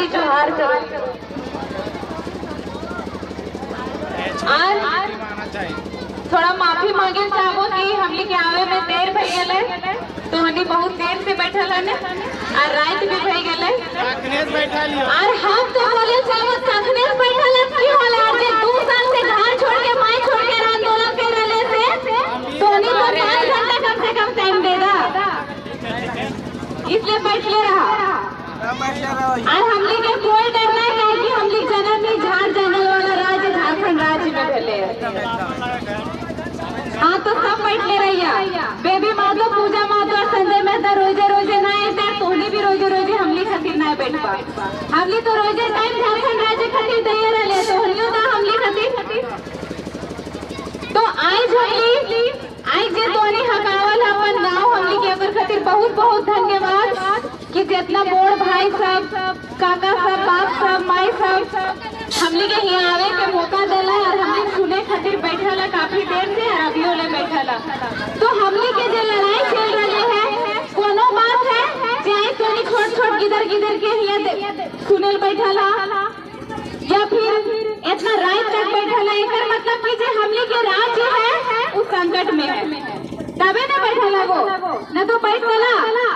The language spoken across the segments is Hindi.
हाली जोहार करो। आज थोड़ा माफी मांगे चाहो कि हमने के आवे में देर भई गले, तो हमने बहुत देर से बैठल है और रात भी भई गले और हम तो बोले चाहो सखनेस बैठल है की होला। आज 2 साल से घर छोड़ के माई छोड़ के आंदोलन कर रहे से तो नहीं तो 5 घंटा कम से कम टाइम दे दा, इसलिए बैठ ले रहा। और हमने के कोई डर नहीं है कि हमने जननी झाड़ जंगल वाला राज्य झारखंड राज्य में भले। हाँ तो सब बैठ ले रही बेबी माधो, पूजा माधो और संजय मेहता रोजे रोजे ना आते, तोहनी भी रोजे रोजे हमली खातिर ना बैठ पा। हमली तो रोजे टाइम झारखंड राज्य खातिर दे रहे तोहनियो ना हमली खातिर। तो आज हमली आज जे तोनी हकावल अपन गाँव हमली के अगर खातिर बहुत बहुत धन्यवाद कि जितना बोड़ भाई सब, काका सब, बाप सब, माई सब हमने के यहाँ आवे के मौका देला और हमने सुने खातिर बैठा ला काफी देर से और अभी ले बैठा ला। तो हमने के जो लड़ाई चल रहे हैं कोनो बात है चाहे तोनी छोट छोट गिदर गिदर के यहाँ सुनेल बैठा ला या फिर इतना रात तक बैठा ला, एक मतलब कि जो हमने के राज्य है उस संकट में है तबे ना बैठा लागो न तो बैठ चला।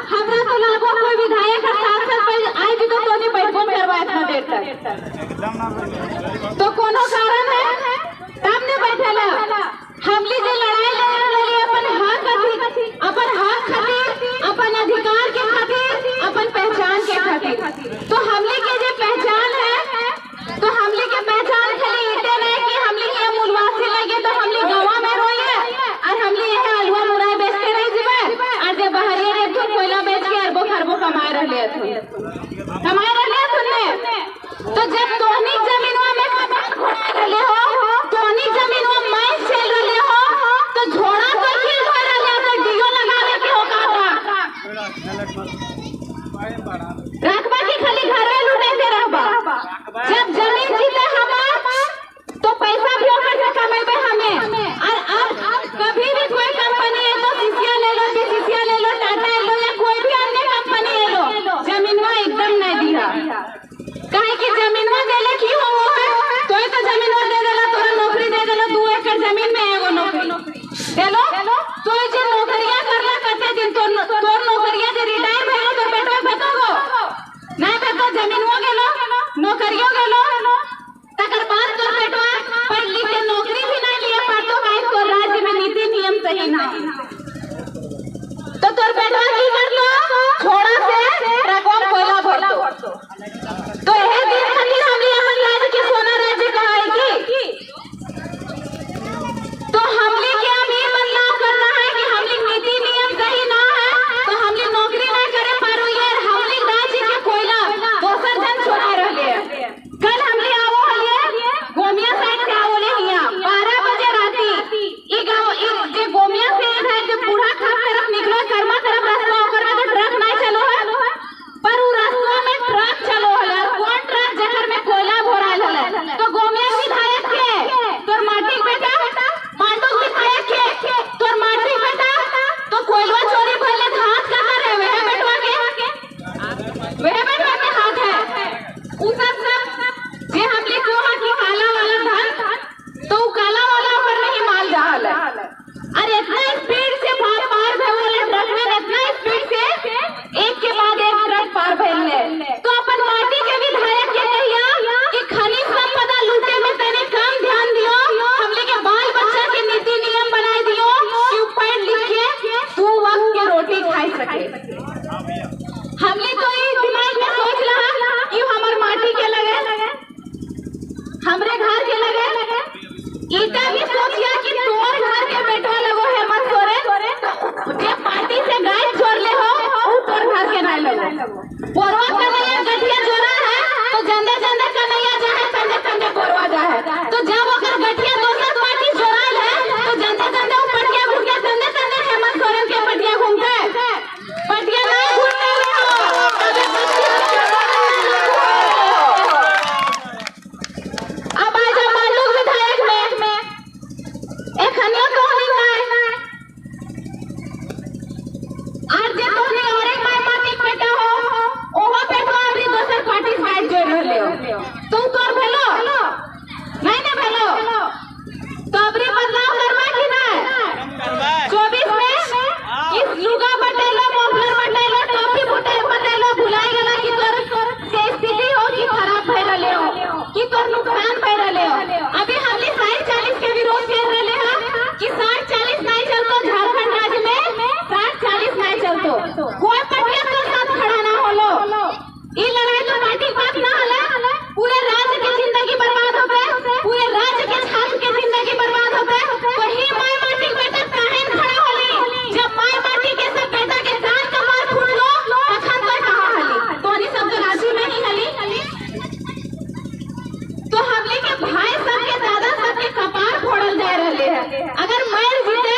हमरा तो लागो कोई विधायक का सांसद आए भी तो नहीं बैठ फोन करवा इतना देर तक, तो कोनो कारण है तब ने बैठेला। हमली जो लड़ाई लड़े अपन हक खातिर, अपन अधिकार के खातिर, अपन पहचान के खातिर। तो हमली के जो पहचान है तो हमली के पहचान खाली इतने नहीं कि हमली के मूलवासी लगे तो हमली गाँव में रोइए और हमली यह अलवा मुराई बेचते रह जीवे और जब बहरिया रे तो कोयला बेच के अरबों खरबों कमाए रहे सुनने। तो जब तोहनी जमीनवा में रहे हो, तोहनी जमीनवा में चल रहे हो तो झोड़ा तो खिल रहे तो डियो लगावे के हो रखबा की खाली घर में लूटे के रहबा। जब जमीन जीते हमार तो पैसा भी ओकर से कमेबे हमें। और अब कभी भी कोई कंपनी है तो सीसिया ले लो, बीसीसीएल ले लो, टाटा ले लो या कोई भी अन्य कंपनी ले लो, जमीनवा एकदम नहीं दिया। काहे कि जमीनवा देले की हो है तो जमीनवा दे देला कोई पटिया के साथ खड़ा ना होलो। ये लड़ाई तो पार्टी बात ना हला, पूरे राज्य की जिंदगी बर्बाद होबे, पूरे राज्य के छात्र की जिंदगी बर्बाद होबे। वही माय माटी बेटा काहे खड़ा होली? जब माय माटी के सब बेटा के जान कमार फूटलो तखन तो कहां हली? तोनी सब तो राजी में ही हली। तो हमले के भाई सब के दादा सब के कपार फोड़ल जा रहले है। अगर मर जीते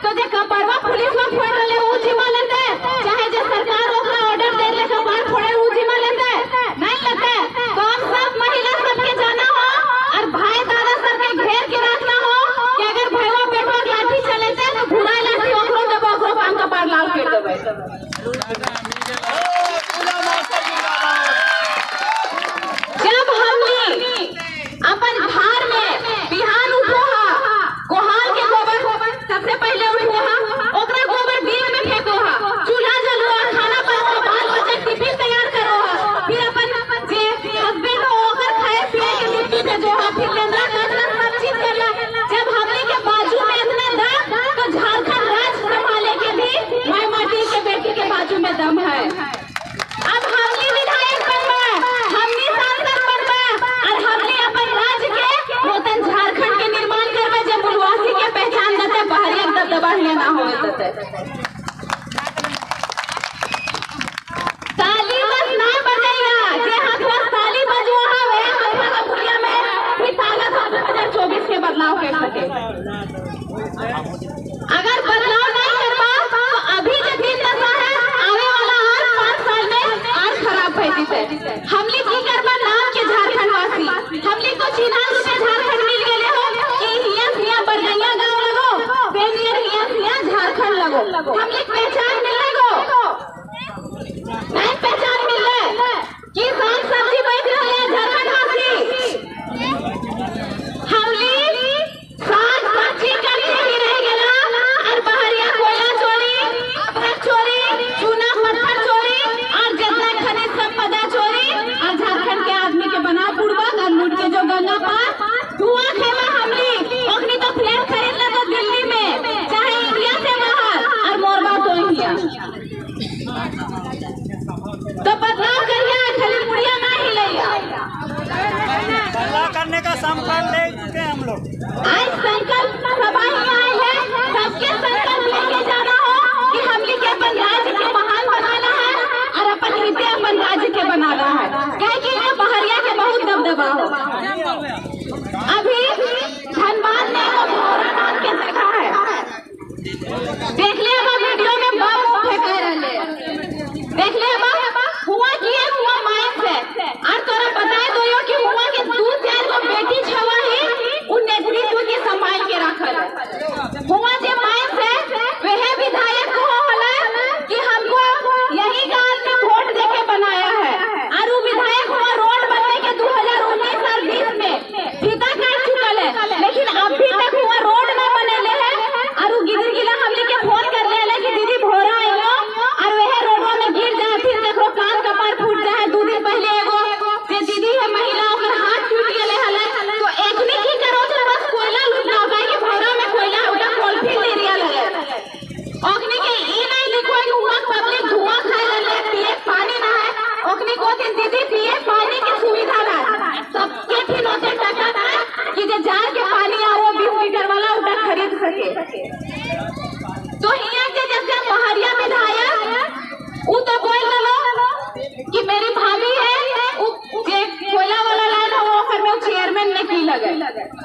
तो जे कपारवा पुलिस में फोड़ रहले उ जिम्मा लेते, चाहे जे सरकार ओकरा ऑर्डर दे ले कपार फोड़े उ जिम्मा लेते नहीं लेते। तो हम सब महिला सबके जाना हो और भाई दादा सबके घेर के रखना हो कि अगर भैया बेटवा लाठी चलेते तो घुरा लाठी ओकरो जब ओकरो पान कपार लाल कर देबे। जब हमनी अपन भार में बिहान उठोहा, कोहाल के गोबर सबसे पहले उठोहा, ओकरा गोबर बीन में फेंकोहा, चूल्हा जलोहा, खाना बनाओ, बाल बच्चा टिफिन तैयार करोहा, फिर अपन जे हस्बैंड हो ओकर खाए पिए के मिट्टी पे जोहा, फिर लेंदा काटना सब चीज करला। जब हमनी के बाजू में इतना दम तो झारखंड राज्य संभाले के भी माय माटी के बेटी के बाजू में दम है। अब हमनी विधायक बनबा, हमनी सांसद बनबा और हमनी अपन राज्य के नूतन झारखंड के निर्माण करबे जे मूलवासी के पहचान देते, बाहरी दबदबा हिया ना होए देते। ताली बस ना बजैया, जे हाथवा ताली बजवा हवे हाथवा का भुलिया में भी ताकत 2024 के बदलाव कर सके। अगर बदलाव नहीं करबा तो अभी जो दिन दशा है आने वाला और 5 साल में और खराब भई जैसे। हमली की करबा नाम के झारखंड वासी, हमली को चिन्हा रूपे झारखंड मिल गेले हो कि हिया बरगैया गांव लगो, बेनियर हिया झारखंड लगो। हमली पहचान मिल लगो नहीं पहचान मिल कि साग सब्जी बेच रहे झारखंड वासी। हमली साग सब्जी करके ही रह गेला और बाहरिया कोयला चोरी, अपराध चोरी, चूना पत्थर चोरी और जितना खनिज संपदा चोरी और झारखंड के आदमी के बना पूर्वक और लूट के जो गंगा पार धुआं खेला हमली। ओखनी तो फ्लैट खरीद ले तो दिल्ली में चाहे इंडिया से बाहर और मोरबा तो इंडिया। तो बदलाव करिया खाली मुड़िया ना हिलैया। बदलाव करने का संकल्प ले चुके हम लोग। आज संकल्प सभा ही आए हैं, सबके संकल्प लेके जाना हो कि हमली के अपन राज्य के महान बनाना है और अपन हृदय अपन राज्य के बनाना है। कहे कि ये बहरिया के बहुत दबदबा हो। अभी धनबाद में भौरा नाम के जगह है, देख ले अब वीडियो में बम फेंका रहले, देख ले अब हुआ किए हुआ माइक से और तोरा बताए दो कि हुआ के 2-4 गो बेटी छवा ही उन नेतृत्व की संभाल के रखल हुआ जे माइक से वह विधायक को होला कि हमको यही गांव में वोट देके बनाया है और वो विधायक हुआ रोड बनने के 2019 और 20 में फीता काट चुकल है, लेकिन अभी तक हुआ रोड न बनेले है और वो गिर गिला हमले के फोन कर ले कि दीदी भोरा आइलो और वह रोडवा में गिर जाए, फिर देखो कान कपार फूट जाए। 2 दिन पहले एगो जे दीदी है महिला ओकर हाथ टूट गेले हले, तो एकनी की करो जे बस कोयला लूटना होगा कि भोरा में कोयला उठा कोलफिल एरिया लगे। ओकनी के ई नहीं लिखो कि हुआ पब्लिक धुआं खाए ले पिए पानी ना है, ओकनी को दिन दीदी पिए पानी की सुविधा ना सबके फिर होते टका ना कि जे जार के पानी आओ 20 लीटर वाला उठा खरीद सके। तो हिया के जैसे बहरिया विधायक उ तो बोल दलो कि मेरी भाभी है उ जे कोयला वाला लाइन हो ओकर में चेयरमैन ने की लगे।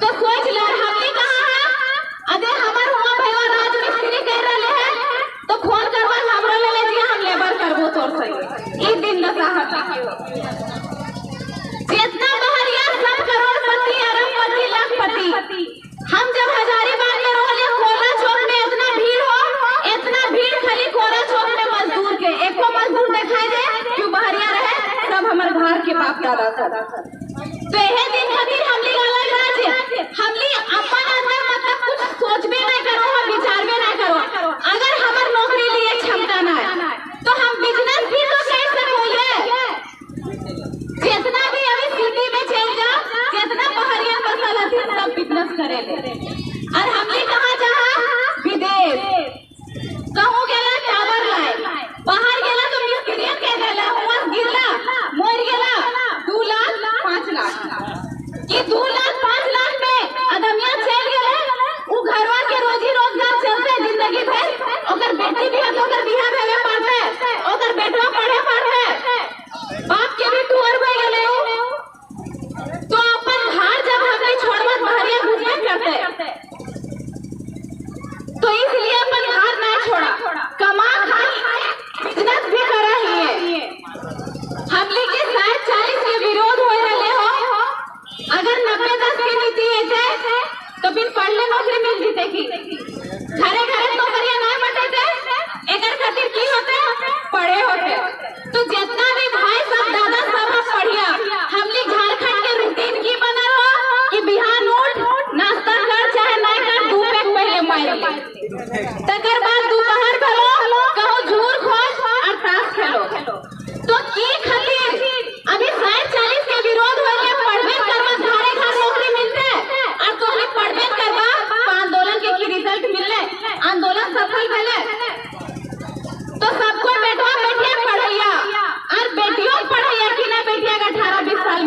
तो सोच ले हमनी कहां है, अरे हमर हुआ भैया राज मिस्त्री कह रहले है तो फोन करवा हमरो ले ले जी हम लेबर करबो तोर सही। ई दिन दशा है जितना बहरिया सब करोड़पति अरबपति लाखपति। हम जब हजारीबाग में रहले कोला चौक में इतना भीड़ हो, इतना भीड़ खाली कोला चौक में मजदूर के एको मजदूर दिखाई दे क्यों बहरिया रहे, सब हमर घर के बाप दादा था। तो यह दिन खातिर हमली अलग राज्य हमली अपन अंदर मतलब कुछ सोचबे नहीं करो, हम विचारबे नहीं करो। अगर हमर नौकरी लिए क्षमता ना है तो हम बिजनेस भी तो कर सकोगे। जितना भी अभी सिटी में चल जा, जितना बहरिया फसल है सब बिजनेस करेले और हमली कहां जहां विदेश कहूं गेला टावर लाइन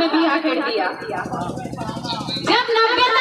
में बिहा खेड़ दिया। जब 90